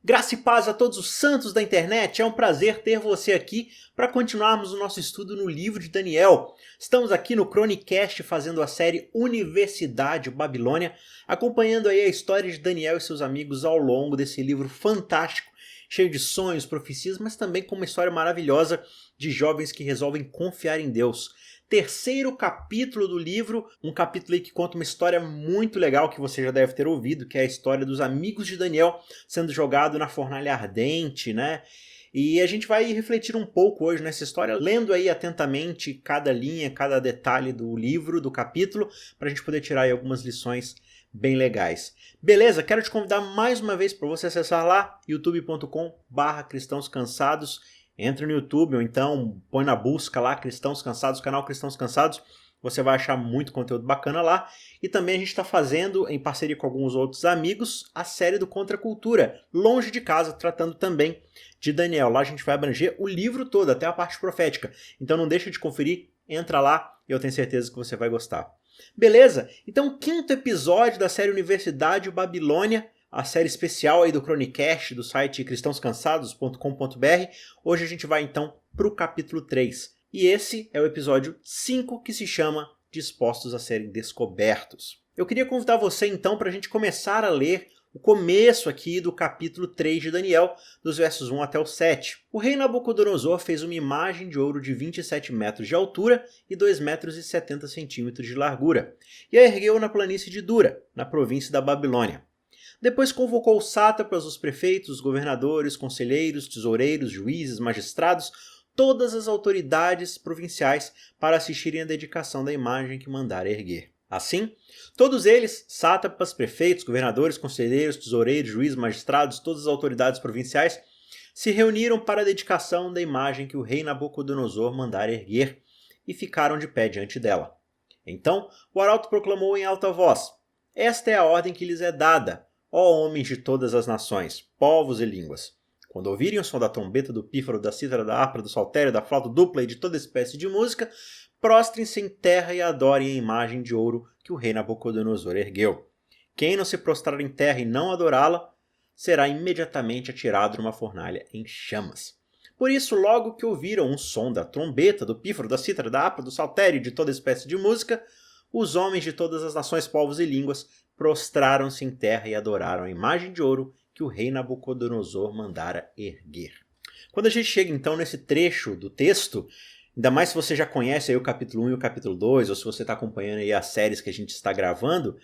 Graça e paz a todos os santos da internet, é um prazer ter você aqui para continuarmos o nosso estudo no livro de Daniel. Estamos aqui no Chronicast fazendo a série Universidade Babilônia, acompanhando aí a história de Daniel e seus amigos ao longo desse livro fantástico, cheio de sonhos, profecias, mas também com uma história maravilhosa de jovens que resolvem confiar em Deus. Terceiro capítulo do livro, um capítulo aí que conta uma história muito legal que você já deve ter ouvido, que é a história dos amigos de Daniel sendo jogado na fornalha ardente, né? E a gente vai refletir um pouco hoje nessa história, lendo aí atentamente cada linha, cada detalhe do livro, do capítulo, para a gente poder tirar aí algumas lições bem legais. Beleza? Quero te convidar mais uma vez para você acessar lá, youtube.com/cristãoscansados. Entra no YouTube ou então põe na busca lá Cristãos Cansados, canal Cristãos Cansados. Você vai achar muito conteúdo bacana lá. E também a gente está fazendo, em parceria com alguns outros amigos, a série do Contra a Cultura, longe de casa, tratando também de Daniel. Lá a gente vai abranger o livro todo, até a parte profética. Então não deixa de conferir, entra lá e eu tenho certeza que você vai gostar. Beleza? Então, quinto episódio da série Universidade Babilônia, a série especial aí do Chronicast, do site cristãoscansados.com.br. Hoje a gente vai então para o capítulo 3. E esse é o episódio 5, que se chama Dispostos a Serem Descobertos. Eu queria convidar você então para a gente começar a ler o começo aqui do capítulo 3 de Daniel, dos versos 1 até o 7. O rei Nabucodonosor fez uma imagem de ouro de 27 metros de altura e 2 metros e 70 centímetros de largura, e a ergueu na planície de Dura, na província da Babilônia. Depois convocou os sátrapas, os prefeitos, os governadores, conselheiros, tesoureiros, juízes, magistrados, todas as autoridades provinciais para assistirem à dedicação da imagem que mandara erguer. Assim, todos eles, sátrapas, prefeitos, governadores, conselheiros, tesoureiros, juízes, magistrados, todas as autoridades provinciais, se reuniram para a dedicação da imagem que o rei Nabucodonosor mandara erguer e ficaram de pé diante dela. Então o arauto proclamou em alta voz: "Esta é a ordem que lhes é dada, ó homens de todas as nações, povos e línguas. Quando ouvirem o som da trombeta, do pífaro, da cítara, da harpa, do saltério, da flauta dupla e de toda espécie de música, prostrem-se em terra e adorem a imagem de ouro que o rei Nabucodonosor ergueu. Quem não se prostrar em terra e não adorá-la, será imediatamente atirado numa fornalha em chamas." Por isso, logo que ouviram o som da trombeta, do pífaro, da cítara, da harpa, do saltério e de toda espécie de música, os homens de todas as nações, povos e línguas prostraram-se em terra e adoraram a imagem de ouro que o rei Nabucodonosor mandara erguer. Quando a gente chega então nesse trecho do texto, ainda mais se você já conhece aí o capítulo 1 e o capítulo 2, ou se você está acompanhando aí as séries que a gente está gravando,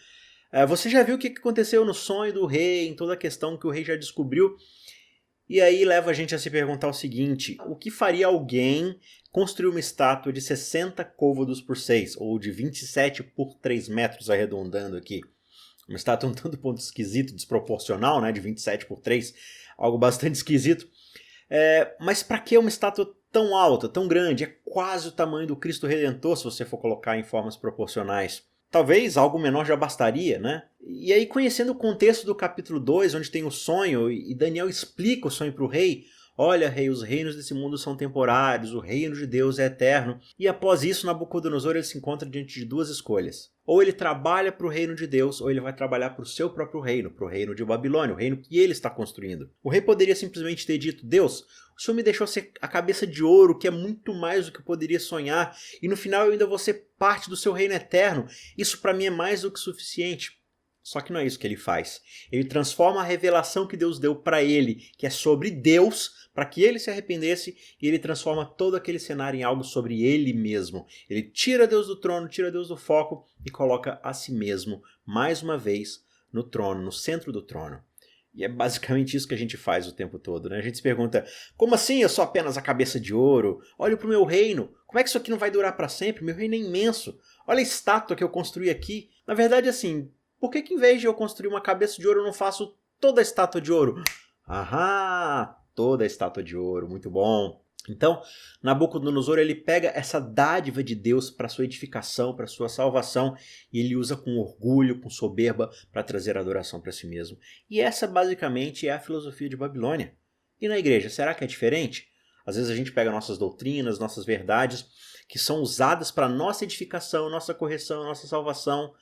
você já viu o que aconteceu no sonho do rei, em toda a questão que o rei já descobriu. E aí leva a gente a se perguntar o seguinte: o que faria alguém construir uma estátua de 60 côvados por 6, ou de 27 por 3 metros, arredondando aqui? Uma estátua um tanto ponto esquisito, desproporcional, né, de 27 por 3, algo bastante esquisito. Mas para que uma estátua tão alta, tão grande? É quase o tamanho do Cristo Redentor, se você for colocar em formas proporcionais. Talvez algo menor já bastaria, né? E aí, conhecendo o contexto do capítulo 2, onde tem o sonho, e Daniel explica o sonho para o rei: "Olha, rei, os reinos desse mundo são temporários, o reino de Deus é eterno." E após isso, Nabucodonosor ele se encontra diante de duas escolhas. Ou ele trabalha para o reino de Deus, ou ele vai trabalhar para o seu próprio reino, para o reino de Babilônia, o reino que ele está construindo. O rei poderia simplesmente ter dito: "Deus, o Senhor me deixou ser a cabeça de ouro, que é muito mais do que eu poderia sonhar, e no final eu ainda vou ser parte do seu reino eterno. Isso para mim é mais do que suficiente." Só que não é isso que ele faz. Ele transforma a revelação que Deus deu para ele, que é sobre Deus, para que ele se arrependesse, e ele transforma todo aquele cenário em algo sobre ele mesmo. Ele tira Deus do trono, tira Deus do foco e coloca a si mesmo, mais uma vez, no trono, no centro do trono. E é basicamente isso que a gente faz o tempo todo, né? A gente se pergunta: como assim eu sou apenas a cabeça de ouro? Olha para o meu reino. Como é que isso aqui não vai durar para sempre? Meu reino é imenso. Olha a estátua que eu construí aqui. Na verdade, assim, por que em vez de eu construir uma cabeça de ouro, eu não faço toda a estátua de ouro? Ahá, toda a estátua de ouro, muito bom. Então, Nabucodonosor ele pega essa dádiva de Deus para sua edificação, para sua salvação, e ele usa com orgulho, com soberba, para trazer adoração para si mesmo. E essa basicamente é a filosofia de Babilônia. E na igreja, será que é diferente? Às vezes a gente pega nossas doutrinas, nossas verdades, que são usadas para nossa edificação, nossa correção, nossa salvação,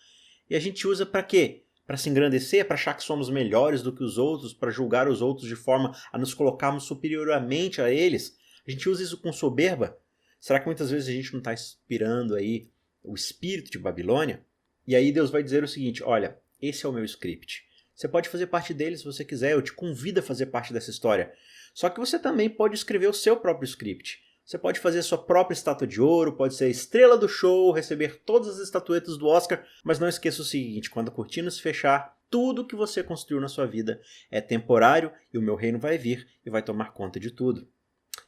e a gente usa para quê? para se engrandecer, para achar que somos melhores do que os outros, para julgar os outros de forma a nos colocarmos superiormente a eles? A gente usa isso com soberba? Será que muitas vezes a gente não está inspirando aí o espírito de Babilônia? E aí Deus vai dizer o seguinte, olha, esse é o meu script. Você pode fazer parte dele se você quiser, eu te convido a fazer parte dessa história. Só que você também pode escrever o seu próprio script. Você pode fazer a sua própria estátua de ouro, pode ser a estrela do show, receber todas as estatuetas do Oscar, mas não esqueça o seguinte, quando a cortina se fechar, tudo que você construiu na sua vida é temporário e o meu reino vai vir e vai tomar conta de tudo.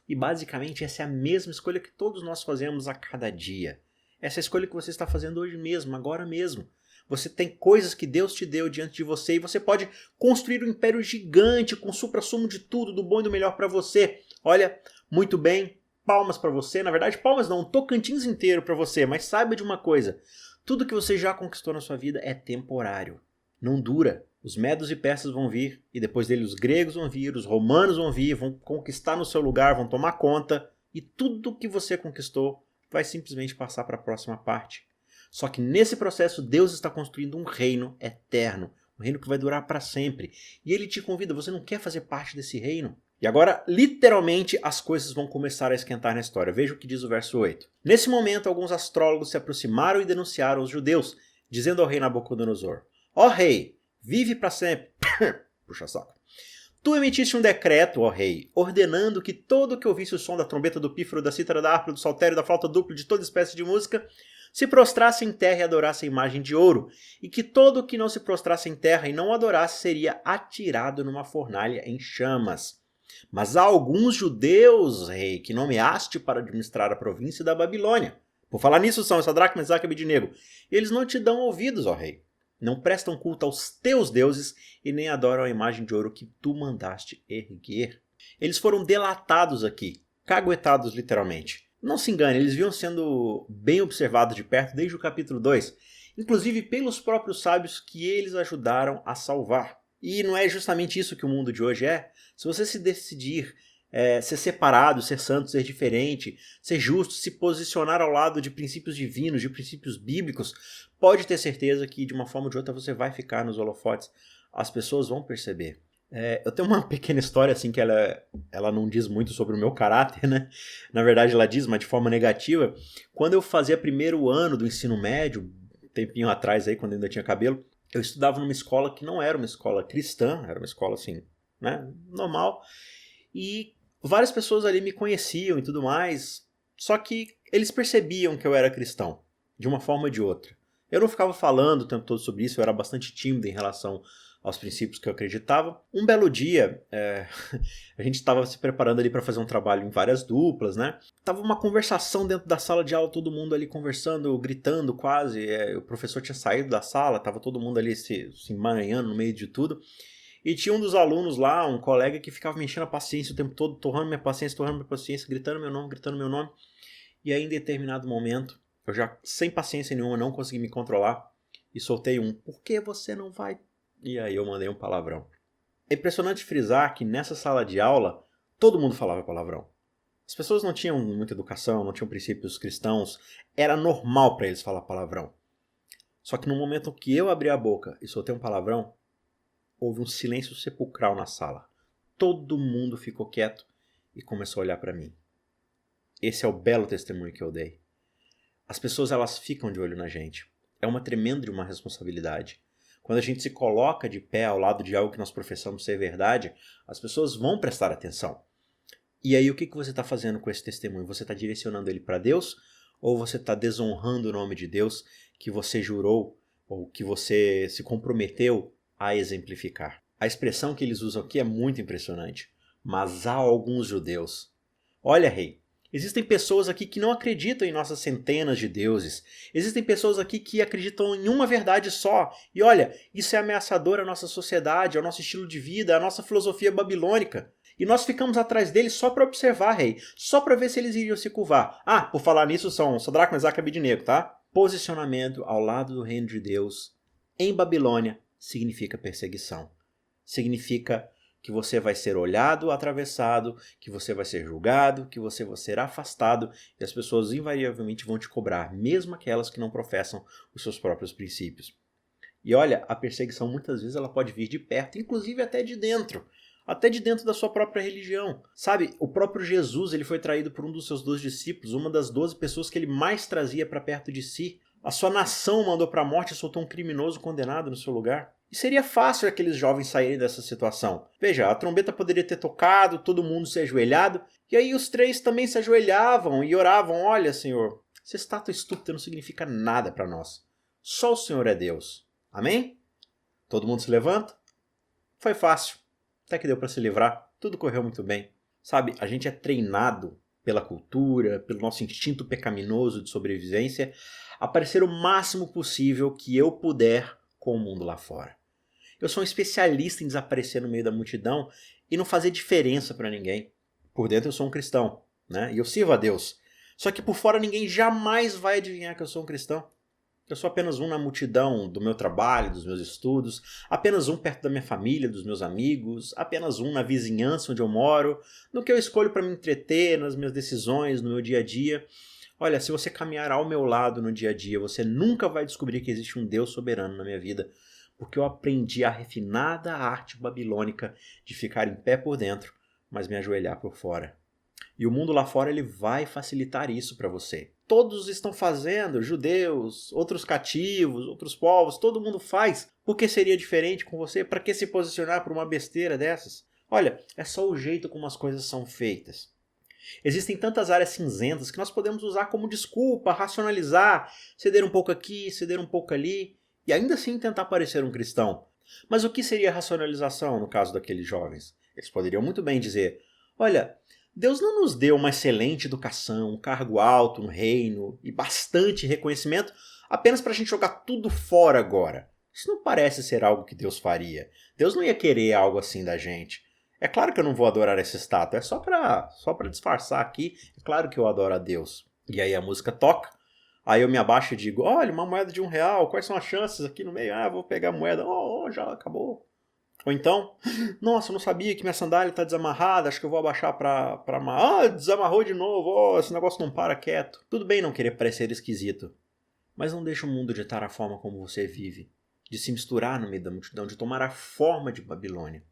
E basicamente essa é a mesma escolha que todos nós fazemos a cada dia. Essa é a escolha que você está fazendo hoje mesmo, agora mesmo. Você tem coisas que Deus te deu diante de você e você pode construir um império gigante com suprassumo de tudo, do bom e do melhor para você. Olha, muito bem, palmas para você. Na verdade, palmas não, um Tocantins inteiro para você. Mas saiba de uma coisa, tudo que você já conquistou na sua vida é temporário. Não dura. Os medos e persas vão vir e depois dele os gregos vão vir, os romanos vão vir, vão conquistar no seu lugar, vão tomar conta. E tudo que você conquistou vai simplesmente passar para a próxima parte. Só que nesse processo Deus está construindo um reino eterno, um reino que vai durar para sempre. E Ele te convida, você não quer fazer parte desse reino? E agora, literalmente, as coisas vão começar a esquentar na história. Veja o que diz o verso 8. Nesse momento, alguns astrólogos se aproximaram e denunciaram os judeus, dizendo ao rei Nabucodonosor, ó rei, vive para sempre. Puxa saco. Tu emitiste um decreto, ó rei, ordenando que todo que ouvisse o som da trombeta, do pífaro, da cítara, da harpa, do saltério, da flauta dupla, de toda espécie de música, se prostrasse em terra e adorasse a imagem de ouro, e que todo que não se prostrasse em terra e não adorasse seria atirado numa fornalha em chamas. Mas há alguns judeus, rei, que nomeaste para administrar a província da Babilônia. Por falar nisso são Sadraque, Mesaque e Abednego. Eles não te dão ouvidos, ó rei. Não prestam culto aos teus deuses e nem adoram a imagem de ouro que tu mandaste erguer. Eles foram delatados aqui, caguetados literalmente. Não se engane, eles vinham sendo bem observados de perto desde o capítulo 2, inclusive pelos próprios sábios que eles ajudaram a salvar. E não é justamente isso que o mundo de hoje é? Se você se decidir ser separado, ser santo, ser diferente, ser justo, se posicionar ao lado de princípios divinos, de princípios bíblicos, pode ter certeza que de uma forma ou de outra você vai ficar nos holofotes. As pessoas vão perceber. Eu tenho uma pequena história assim que ela não diz muito sobre o meu caráter, né? Na verdade ela diz, mas de forma negativa. Quando eu fazia primeiro ano do ensino médio, um tempinho atrás aí, quando eu ainda tinha cabelo, eu estudava numa escola que não era uma escola cristã, era uma escola assim, né, normal. E várias pessoas ali me conheciam e tudo mais, só que eles percebiam que eu era cristão, de uma forma ou de outra. Eu não ficava falando o tempo todo sobre isso, eu era bastante tímido em relação aos princípios que eu acreditava. Um belo dia, a gente estava se preparando ali para fazer um trabalho em várias duplas, né? Tava uma conversação dentro da sala de aula, todo mundo ali conversando, gritando quase. O professor tinha saído da sala, tava todo mundo ali se emaranhando no meio de tudo. E tinha um dos alunos lá, um colega, que ficava me enchendo a paciência o tempo todo, torrando minha paciência, gritando meu nome. E aí, em determinado momento, eu já sem paciência nenhuma, não consegui me controlar e soltei um, por que você não vai? E aí eu mandei um palavrão. É impressionante frisar que nessa sala de aula, todo mundo falava palavrão. As pessoas não tinham muita educação, não tinham princípios cristãos, era normal para eles falar palavrão. Só que no momento que eu abri a boca e soltei um palavrão, houve um silêncio sepulcral na sala. Todo mundo ficou quieto e começou a olhar para mim. Esse é o belo testemunho que eu dei. As pessoas, elas ficam de olho na gente. É uma tremenda uma responsabilidade. Quando a gente se coloca de pé ao lado de algo que nós professamos ser verdade, as pessoas vão prestar atenção. E aí o que você está fazendo com esse testemunho? Você está direcionando ele para Deus? Ou você está desonrando o nome de Deus que você jurou ou que você se comprometeu a exemplificar? A expressão que eles usam aqui é muito impressionante. Mas há alguns judeus. Olha, rei, existem pessoas aqui que não acreditam em nossas centenas de deuses. Existem pessoas aqui que acreditam em uma verdade só. E olha, isso é ameaçador à nossa sociedade, ao nosso estilo de vida, à nossa filosofia babilônica. E nós ficamos atrás deles só para observar, rei. Só para ver se eles iriam se curvar. Ah, por falar nisso são Sadraque, Mesaque e Abednego, tá? Posicionamento ao lado do reino de Deus em Babilônia significa perseguição. Significa que você vai ser olhado, atravessado, que você vai ser julgado, que você vai ser afastado e as pessoas invariavelmente vão te cobrar, mesmo aquelas que não professam os seus próprios princípios. E olha, a perseguição muitas vezes ela pode vir de perto, inclusive até de dentro. Até de dentro da sua própria religião. Sabe, o próprio Jesus ele foi traído por um dos seus 12 discípulos, uma das 12 pessoas que ele mais trazia para perto de si. A sua nação mandou para a morte e soltou um criminoso condenado no seu lugar. E seria fácil aqueles jovens saírem dessa situação. Veja, a trombeta poderia ter tocado, todo mundo se ajoelhado, e aí os três também se ajoelhavam e oravam: olha, Senhor, essa estátua estúpida não significa nada para nós. Só o Senhor é Deus. Amém? Todo mundo se levanta? Foi fácil. Até que deu para se livrar. Tudo correu muito bem. Sabe, a gente é treinado pela cultura, pelo nosso instinto pecaminoso de sobrevivência, a parecer o máximo possível que eu puder com o mundo lá fora. Eu sou um especialista em desaparecer no meio da multidão e não fazer diferença para ninguém. Por dentro eu sou um cristão, né? E eu sirvo a Deus. Só que por fora ninguém jamais vai adivinhar que eu sou um cristão. Eu sou apenas um na multidão do meu trabalho, dos meus estudos, apenas um perto da minha família, dos meus amigos, apenas um na vizinhança onde eu moro, no que eu escolho para me entreter, nas minhas decisões, no meu dia a dia. Olha, se você caminhar ao meu lado no dia a dia, você nunca vai descobrir que existe um Deus soberano na minha vida, porque eu aprendi a refinada arte babilônica de ficar em pé por dentro, mas me ajoelhar por fora. E o mundo lá fora ele vai facilitar isso para você. Todos estão fazendo, judeus, outros cativos, outros povos, todo mundo faz. Por que seria diferente com você? Para que se posicionar por uma besteira dessas? Olha, é só o jeito como as coisas são feitas. Existem tantas áreas cinzentas que nós podemos usar como desculpa, racionalizar, ceder um pouco aqui, ceder um pouco ali, e ainda assim tentar parecer um cristão. Mas o que seria racionalização no caso daqueles jovens? Eles poderiam muito bem dizer: olha, Deus não nos deu uma excelente educação, um cargo alto, um reino e bastante reconhecimento apenas para a gente jogar tudo fora agora. Isso não parece ser algo que Deus faria. Deus não ia querer algo assim da gente. É claro que eu não vou adorar essa estátua, é só para disfarçar aqui. É claro que eu adoro a Deus. E aí a música toca, aí eu me abaixo e digo: olha, uma moeda de R$1, quais são as chances aqui no meio? Ah, vou pegar a moeda, já acabou. Ou então: nossa, eu não sabia que minha sandália está desamarrada, acho que eu vou abaixar para amarrar. Ah, desamarrou de novo, esse negócio não para quieto. Tudo bem não querer parecer esquisito, mas não deixa o mundo ditar a forma como você vive, de se misturar no meio da multidão, de tomar a forma de Babilônia.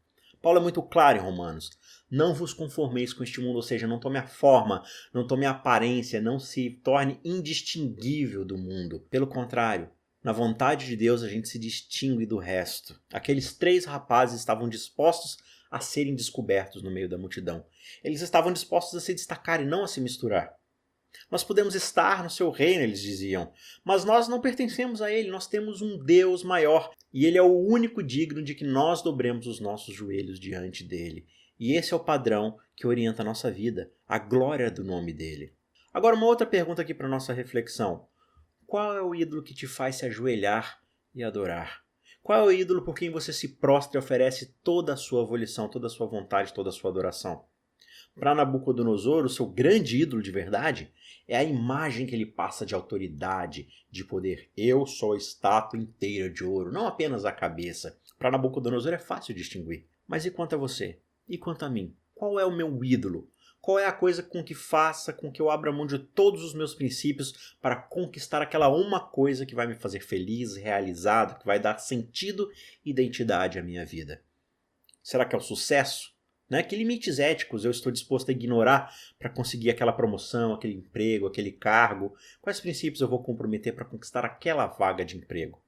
Paulo é muito claro em Romanos: não vos conformeis com este mundo, ou seja, não tome a forma, não tome a aparência, não se torne indistinguível do mundo. Pelo contrário, na vontade de Deus a gente se distingue do resto. Aqueles 3 rapazes estavam dispostos a serem descobertos no meio da multidão. Eles estavam dispostos a se destacar e não a se misturar. Nós podemos estar no seu reino, eles diziam, mas nós não pertencemos a ele, nós temos um Deus maior e ele é o único digno de que nós dobremos os nossos joelhos diante dele. E esse é o padrão que orienta a nossa vida, a glória do nome dele. Agora uma outra pergunta aqui para a nossa reflexão. Qual é o ídolo que te faz se ajoelhar e adorar? Qual é o ídolo por quem você se prostra e oferece toda a sua volição, toda a sua vontade, toda a sua adoração? Para Nabucodonosor, o seu grande ídolo de verdade é a imagem que ele passa de autoridade, de poder. Eu sou a estátua inteira de ouro, não apenas a cabeça. Para Nabucodonosor é fácil distinguir. Mas e quanto a você? E quanto a mim? Qual é o meu ídolo? Qual é a coisa com que faça com que eu abra mão de todos os meus princípios para conquistar aquela uma coisa que vai me fazer feliz, realizado, que vai dar sentido e identidade à minha vida? Será que é o sucesso? Que limites éticos eu estou disposto a ignorar para conseguir aquela promoção, aquele emprego, aquele cargo? Quais princípios eu vou comprometer para conquistar aquela vaga de emprego?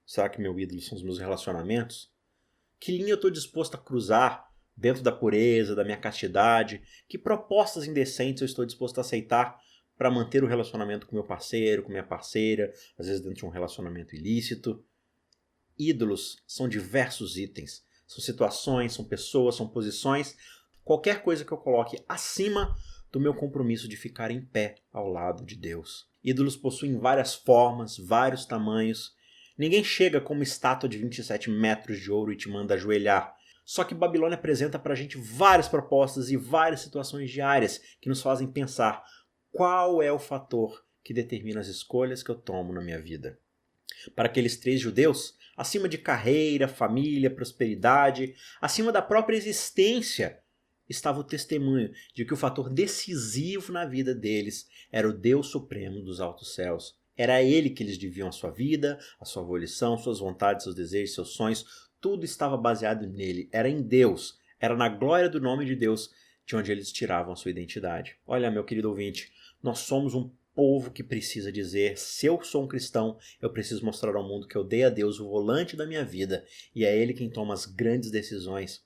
Será que meu ídolo são os meus relacionamentos? Que linha eu estou disposto a cruzar dentro da pureza, da minha castidade? Que propostas indecentes eu estou disposto a aceitar para manter o relacionamento com meu parceiro, com minha parceira, às vezes dentro de um relacionamento ilícito? Ídolos são diversos itens. São situações, são pessoas, são posições, qualquer coisa que eu coloque acima do meu compromisso de ficar em pé ao lado de Deus. Ídolos possuem várias formas, vários tamanhos. Ninguém chega com uma estátua de 27 metros de ouro e te manda ajoelhar. Só que Babilônia apresenta para a gente várias propostas e várias situações diárias que nos fazem pensar: qual é o fator que determina as escolhas que eu tomo na minha vida? Para aqueles 3 judeus, acima de carreira, família, prosperidade, acima da própria existência, estava o testemunho de que o fator decisivo na vida deles era o Deus Supremo dos altos céus. Era a ele que eles deviam a sua vida, a sua volição, suas vontades, seus desejos, seus sonhos. Tudo estava baseado nele. Era em Deus. Era na glória do nome de Deus de onde eles tiravam a sua identidade. Olha, meu querido ouvinte, nós somos um povo que precisa dizer: se eu sou um cristão, eu preciso mostrar ao mundo que eu dei a Deus o volante da minha vida e é Ele quem toma as grandes decisões.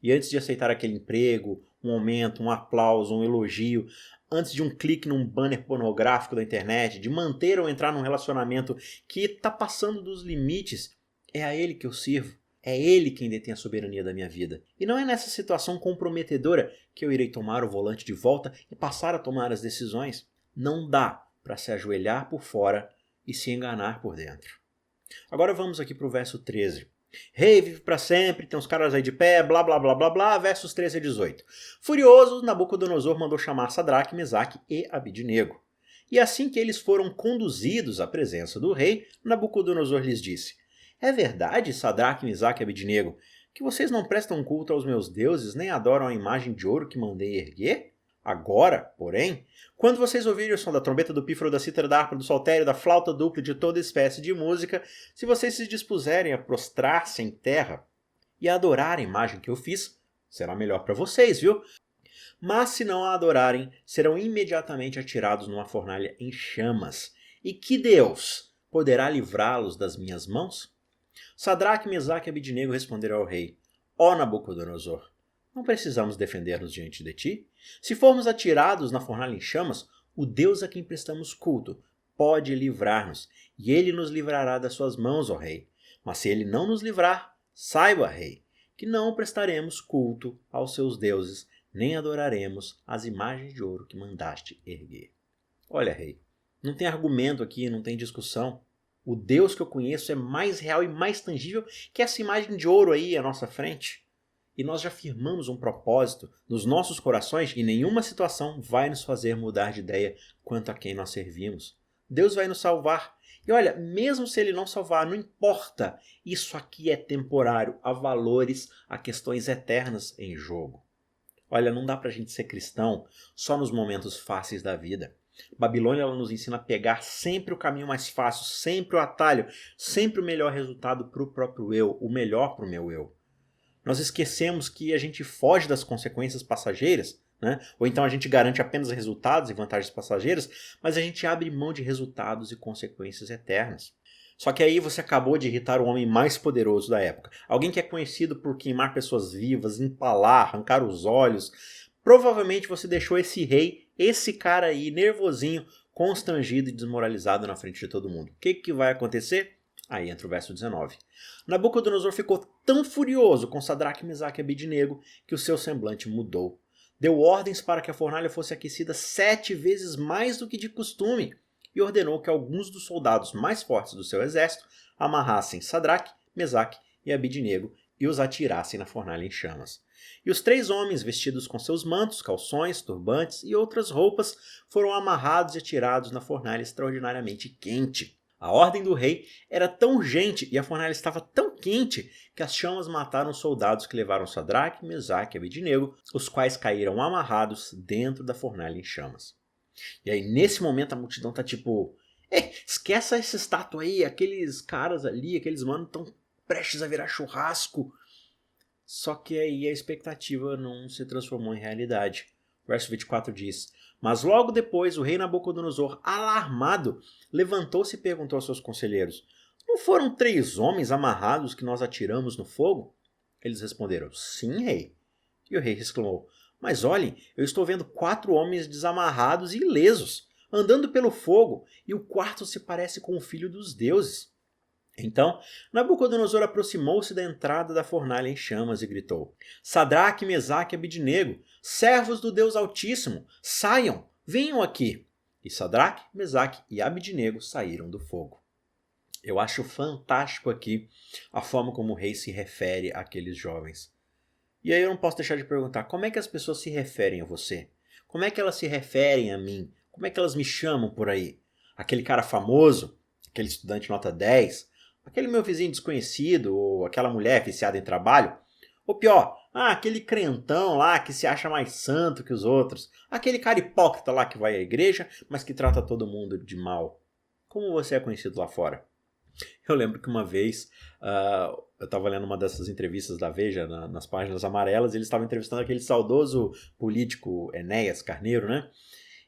E antes de aceitar aquele emprego, um aumento, um aplauso, um elogio, antes de um clique num banner pornográfico da internet, de manter ou entrar num relacionamento que está passando dos limites, é a Ele que eu sirvo. É Ele quem detém a soberania da minha vida. E não é nessa situação comprometedora que eu irei tomar o volante de volta e passar a tomar as decisões. Não dá para se ajoelhar por fora e se enganar por dentro. Agora vamos aqui para o verso 13. Rei vive para sempre, tem uns caras aí de pé, blá blá blá blá blá, versos 13 a 18. Furioso, Nabucodonosor mandou chamar Sadraque, Mesaque e Abidnego. E assim que eles foram conduzidos à presença do rei, Nabucodonosor lhes disse: é verdade, Sadraque, Mesaque e Abidnego, que vocês não prestam culto aos meus deuses, nem adoram a imagem de ouro que mandei erguer? Agora, porém, quando vocês ouvirem o som da trombeta, do pífaro, da cítara, da harpa, do saltério, da flauta dupla e de toda espécie de música, se vocês se dispuserem a prostrar-se em terra e a adorar a imagem que eu fiz, será melhor para vocês, viu? Mas se não a adorarem, serão imediatamente atirados numa fornalha em chamas. E que Deus poderá livrá-los das minhas mãos? Sadraque, Mesaque e Abidnego responderam ao rei: ó Nabucodonosor, não precisamos defender-nos diante de ti? Se formos atirados na fornalha em chamas, o Deus a quem prestamos culto pode livrar-nos, e ele nos livrará das suas mãos, ó rei. Mas se ele não nos livrar, saiba, rei, que não prestaremos culto aos seus deuses, nem adoraremos as imagens de ouro que mandaste erguer. Olha, rei, não tem argumento aqui, não tem discussão. O Deus que eu conheço é mais real e mais tangível que essa imagem de ouro aí à nossa frente. E nós já firmamos um propósito nos nossos corações e nenhuma situação vai nos fazer mudar de ideia quanto a quem nós servimos. Deus vai nos salvar. E olha, mesmo se Ele não salvar, não importa. Isso aqui é temporário. Há valores, há questões eternas em jogo. Olha, não dá pra gente ser cristão só nos momentos fáceis da vida. Babilônia ela nos ensina a pegar sempre o caminho mais fácil, sempre o atalho, sempre o melhor resultado para o próprio eu, o melhor para o meu eu. Nós esquecemos que a gente foge das consequências passageiras, né? Ou então a gente garante apenas resultados e vantagens passageiras, mas a gente abre mão de resultados e consequências eternas. Só que aí você acabou de irritar o homem mais poderoso da época. Alguém que é conhecido por queimar pessoas vivas, empalar, arrancar os olhos. Provavelmente você deixou esse rei, esse cara aí, nervosinho, constrangido e desmoralizado na frente de todo mundo. O que vai acontecer? Aí entra o verso 19. Nabucodonosor ficou tão furioso com Sadraque, Mesaque e Abidnego que o seu semblante mudou. Deu ordens para que a fornalha fosse aquecida 7 vezes mais do que de costume e ordenou que alguns dos soldados mais fortes do seu exército amarrassem Sadraque, Mesaque e Abidnego e os atirassem na fornalha em chamas. E os 3 homens, vestidos com seus mantos, calções, turbantes e outras roupas, foram amarrados e atirados na fornalha extraordinariamente quente. A ordem do rei era tão urgente e a fornalha estava tão quente que as chamas mataram os soldados que levaram Sadraque, Mesaque e Abidnego, os quais caíram amarrados dentro da fornalha em chamas. E aí nesse momento a multidão tá tipo: esquece essa estátua aí, aqueles caras ali, aqueles manos estão prestes a virar churrasco. Só que aí a expectativa não se transformou em realidade. O verso 24 diz: mas logo depois o rei Nabucodonosor, alarmado, levantou-se e perguntou aos seus conselheiros: não foram 3 homens amarrados que nós atiramos no fogo? Eles responderam: sim, rei. E o rei exclamou: mas olhem, eu estou vendo 4 homens desamarrados e ilesos, andando pelo fogo, e o quarto se parece com o filho dos deuses. Então Nabucodonosor aproximou-se da entrada da fornalha em chamas e gritou: Sadraque, Mesaque e Abidnego, servos do Deus Altíssimo, saiam, venham aqui. E Sadraque, Mesaque e Abidnego saíram do fogo. Eu acho fantástico aqui a forma como o rei se refere àqueles jovens. E aí eu não posso deixar de perguntar: como é que as pessoas se referem a você? Como é que elas se referem a mim? Como é que elas me chamam por aí? Aquele cara famoso? Aquele estudante nota 10? Aquele meu vizinho desconhecido? Ou aquela mulher viciada em trabalho? Ou pior, aquele crentão lá que se acha mais santo que os outros? Aquele cara hipócrita lá que vai à igreja, mas que trata todo mundo de mal? como você é conhecido lá fora? Eu lembro que uma vez eu estava lendo uma dessas entrevistas da Veja nas páginas amarelas, e eles estavam entrevistando aquele saudoso político Enéas Carneiro, né?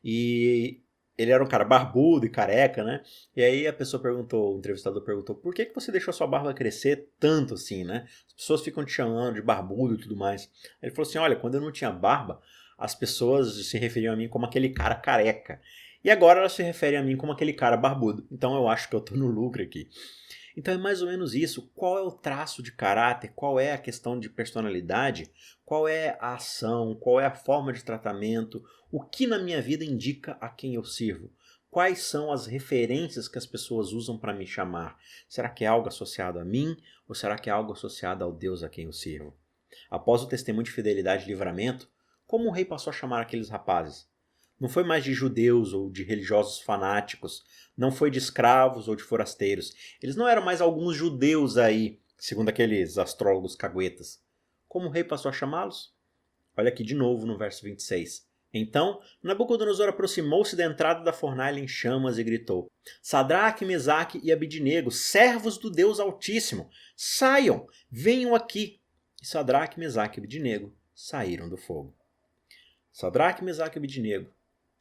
E ele era um cara barbudo e careca, né? E aí a pessoa perguntou, o entrevistador perguntou, por que você deixou a sua barba crescer tanto assim, né? As pessoas ficam te chamando de barbudo e tudo mais. Ele falou assim, olha, quando eu não tinha barba, as pessoas se referiam a mim como aquele cara careca. E agora elas se referem a mim como aquele cara barbudo. Então eu acho que eu tô no lucro aqui. Então é mais ou menos isso. Qual é o traço de caráter? Qual é a questão de personalidade? Qual é a ação? Qual é a forma de tratamento? O que na minha vida indica a quem eu sirvo? Quais são as referências que as pessoas usam para me chamar? Será que é algo associado a mim? Ou será que é algo associado ao Deus a quem eu sirvo? Após o testemunho de fidelidade e livramento, como o rei passou a chamar aqueles rapazes? Não foi mais de judeus ou de religiosos fanáticos, não foi de escravos ou de forasteiros. Eles não eram mais alguns judeus aí, segundo aqueles astrólogos caguetas. Como o rei passou a chamá-los? Olha aqui de novo no verso 26. Então, Nabucodonosor aproximou-se da entrada da fornalha em chamas e gritou: Sadraque, Mesaque e Abidnego, servos do Deus Altíssimo, saiam, venham aqui. E Sadraque, Mesaque e Abidnego saíram do fogo. Sadraque, Mesaque e Abidnego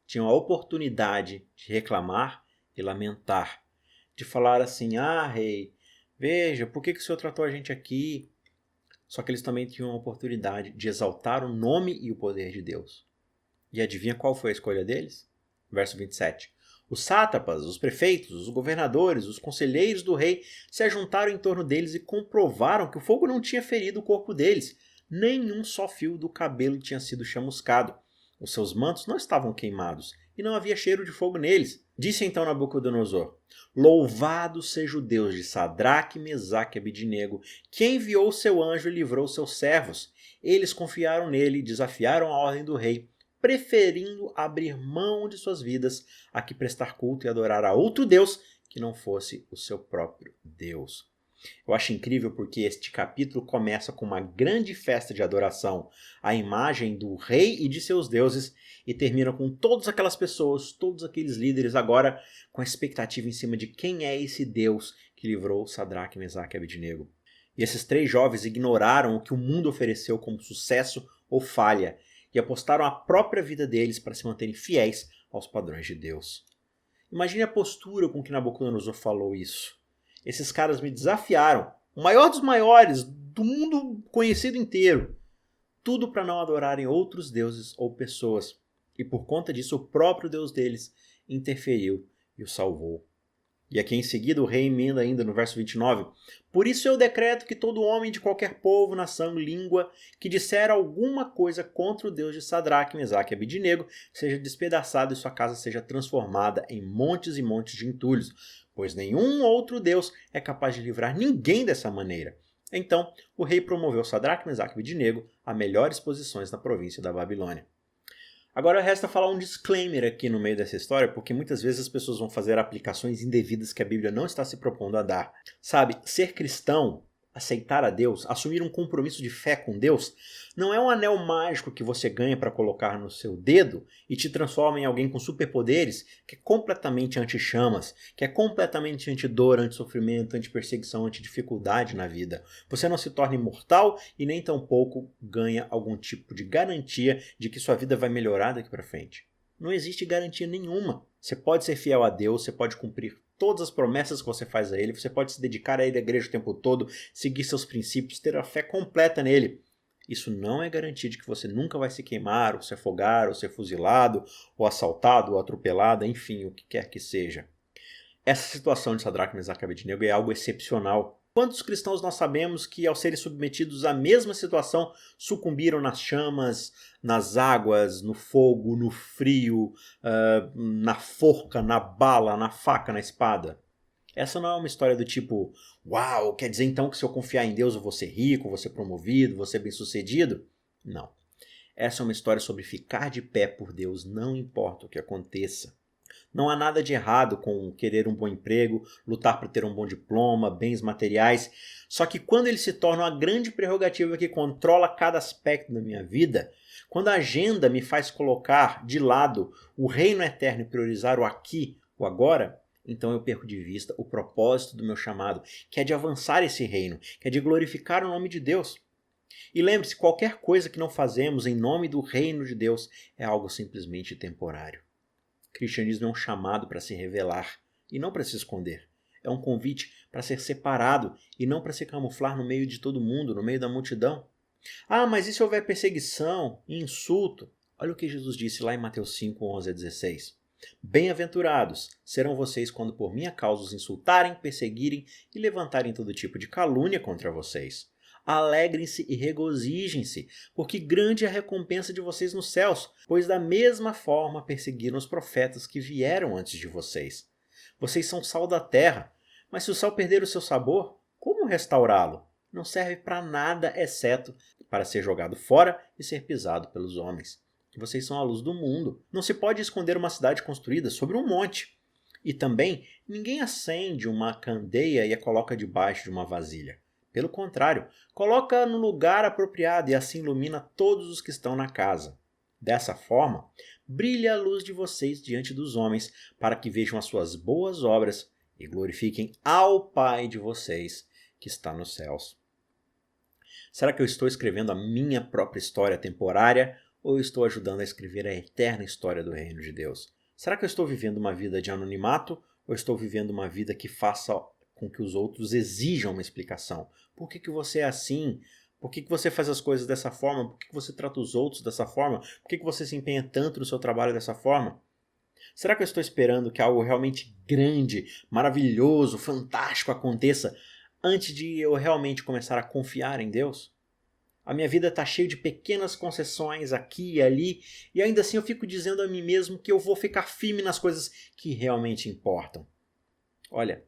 tinham a oportunidade de reclamar e lamentar, de falar assim, rei, veja, por que o senhor tratou a gente aqui? Só que eles também tinham a oportunidade de exaltar o nome e o poder de Deus. E adivinha qual foi a escolha deles? Verso 27. Os sátrapas, os prefeitos, os governadores, os conselheiros do rei se ajuntaram em torno deles e comprovaram que o fogo não tinha ferido o corpo deles. Nenhum só fio do cabelo tinha sido chamuscado. Os seus mantos não estavam queimados, e não havia cheiro de fogo neles. Disse então Nabucodonosor, Louvado seja o Deus de Sadraque, Mesaque e Abidnego, que enviou seu anjo e livrou seus servos. Eles confiaram nele e desafiaram a ordem do rei, preferindo abrir mão de suas vidas a que prestar culto e adorar a outro Deus que não fosse o seu próprio Deus. Eu acho incrível porque este capítulo começa com uma grande festa de adoração à imagem do rei e de seus deuses e termina com todas aquelas pessoas, todos aqueles líderes agora com a expectativa em cima de quem é esse Deus que livrou Sadraque, Mesaque e Abidnego. E esses três jovens ignoraram o que o mundo ofereceu como sucesso ou falha e apostaram a própria vida deles para se manterem fiéis aos padrões de Deus. Imagine a postura com que Nabucodonosor falou isso. Esses caras me desafiaram, o maior dos maiores, do mundo conhecido inteiro. Tudo para não adorarem outros deuses ou pessoas. E por conta disso, o próprio Deus deles interferiu e o salvou. E aqui em seguida o rei emenda ainda no verso 29. Por isso eu decreto que todo homem de qualquer povo, nação, língua, que disser alguma coisa contra o Deus de Sadraque, Mesaque e Abidnego, seja despedaçado e sua casa seja transformada em montes e montes de entulhos, pois nenhum outro Deus é capaz de livrar ninguém dessa maneira. Então o rei promoveu Sadraque, Mesaque e Abidnego a melhores posições na província da Babilônia. Agora resta falar um disclaimer aqui no meio dessa história, porque muitas vezes as pessoas vão fazer aplicações indevidas que a Bíblia não está se propondo a dar. Sabe, ser cristão, aceitar a Deus, assumir um compromisso de fé com Deus, não é um anel mágico que você ganha para colocar no seu dedo e te transforma em alguém com superpoderes que é completamente anti-chamas, que é completamente anti-dor, anti-sofrimento, anti-perseguição, anti-dificuldade na vida. Você não se torna imortal e nem tampouco ganha algum tipo de garantia de que sua vida vai melhorar daqui para frente. Não existe garantia nenhuma. Você pode ser fiel a Deus, você pode cumprir todas as promessas que você faz a Ele, você pode se dedicar a Ele, à igreja o tempo todo, seguir seus princípios, ter a fé completa nele. Isso não é garantia de que você nunca vai se queimar, ou se afogar, ou ser fuzilado, ou assaltado, ou atropelado, enfim, o que quer que seja. Essa situação de Sadraque, Mesaque e Abednego é algo excepcional. Quantos cristãos nós sabemos que, ao serem submetidos à mesma situação, sucumbiram nas chamas, nas águas, no fogo, no frio, na forca, na bala, na faca, na espada? Essa não é uma história do tipo, uau, quer dizer então que se eu confiar em Deus eu vou ser rico, vou ser promovido, vou ser bem-sucedido? Não. Essa é uma história sobre ficar de pé por Deus, não importa o que aconteça. Não há nada de errado com querer um bom emprego, lutar para ter um bom diploma, bens materiais. Só que quando eles se tornam a grande prerrogativa que controla cada aspecto da minha vida, quando a agenda me faz colocar de lado o reino eterno e priorizar o aqui, o agora, então eu perco de vista o propósito do meu chamado, que é de avançar esse reino, que é de glorificar o nome de Deus. E lembre-se, qualquer coisa que não fazemos em nome do reino de Deus é algo simplesmente temporário. O cristianismo é um chamado para se revelar e não para se esconder. É um convite para ser separado e não para se camuflar no meio de todo mundo, no meio da multidão. Ah, mas e se houver perseguição e insulto? Olha o que Jesus disse lá em Mateus 5, 11 a 16. Bem-aventurados serão vocês quando por minha causa os insultarem, perseguirem e levantarem todo tipo de calúnia contra vocês. Alegrem-se e regozijem-se, porque grande é a recompensa de vocês nos céus, pois da mesma forma perseguiram os profetas que vieram antes de vocês. Vocês são sal da terra, mas se o sal perder o seu sabor, como restaurá-lo? Não serve para nada exceto para ser jogado fora e ser pisado pelos homens. Vocês são a luz do mundo. Não se pode esconder uma cidade construída sobre um monte. E também, ninguém acende uma candeia e a coloca debaixo de uma vasilha. Pelo contrário, coloca no lugar apropriado e assim ilumina todos os que estão na casa. Dessa forma, brilha a luz de vocês diante dos homens, para que vejam as suas boas obras e glorifiquem ao Pai de vocês, que está nos céus. Será que eu estou escrevendo a minha própria história temporária ou eu estou ajudando a escrever a eterna história do reino de Deus? Será que eu estou vivendo uma vida de anonimato ou estou vivendo uma vida que faça com que os outros exijam uma explicação? Por que você é assim? Por que você faz as coisas dessa forma? Por que você trata os outros dessa forma? Por que você se empenha tanto no seu trabalho dessa forma? Será que eu estou esperando que algo realmente grande, maravilhoso, fantástico aconteça antes de eu realmente começar a confiar em Deus? A minha vida está cheia de pequenas concessões aqui e ali, e ainda assim eu fico dizendo a mim mesmo que eu vou ficar firme nas coisas que realmente importam. Olha,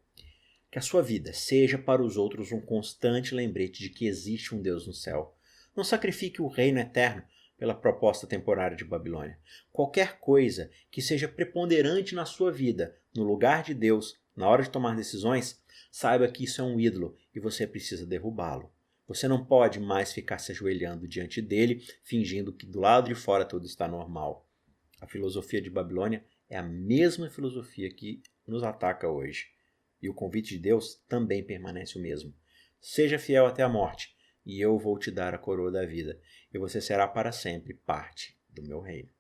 que a sua vida seja para os outros um constante lembrete de que existe um Deus no céu. Não sacrifique o reino eterno pela proposta temporária de Babilônia. Qualquer coisa que seja preponderante na sua vida, no lugar de Deus, na hora de tomar decisões, saiba que isso é um ídolo e você precisa derrubá-lo. Você não pode mais ficar se ajoelhando diante dele, fingindo que do lado de fora tudo está normal. A filosofia de Babilônia é a mesma filosofia que nos ataca hoje. E o convite de Deus também permanece o mesmo. Seja fiel até a morte, e eu vou te dar a coroa da vida, e você será para sempre parte do meu reino.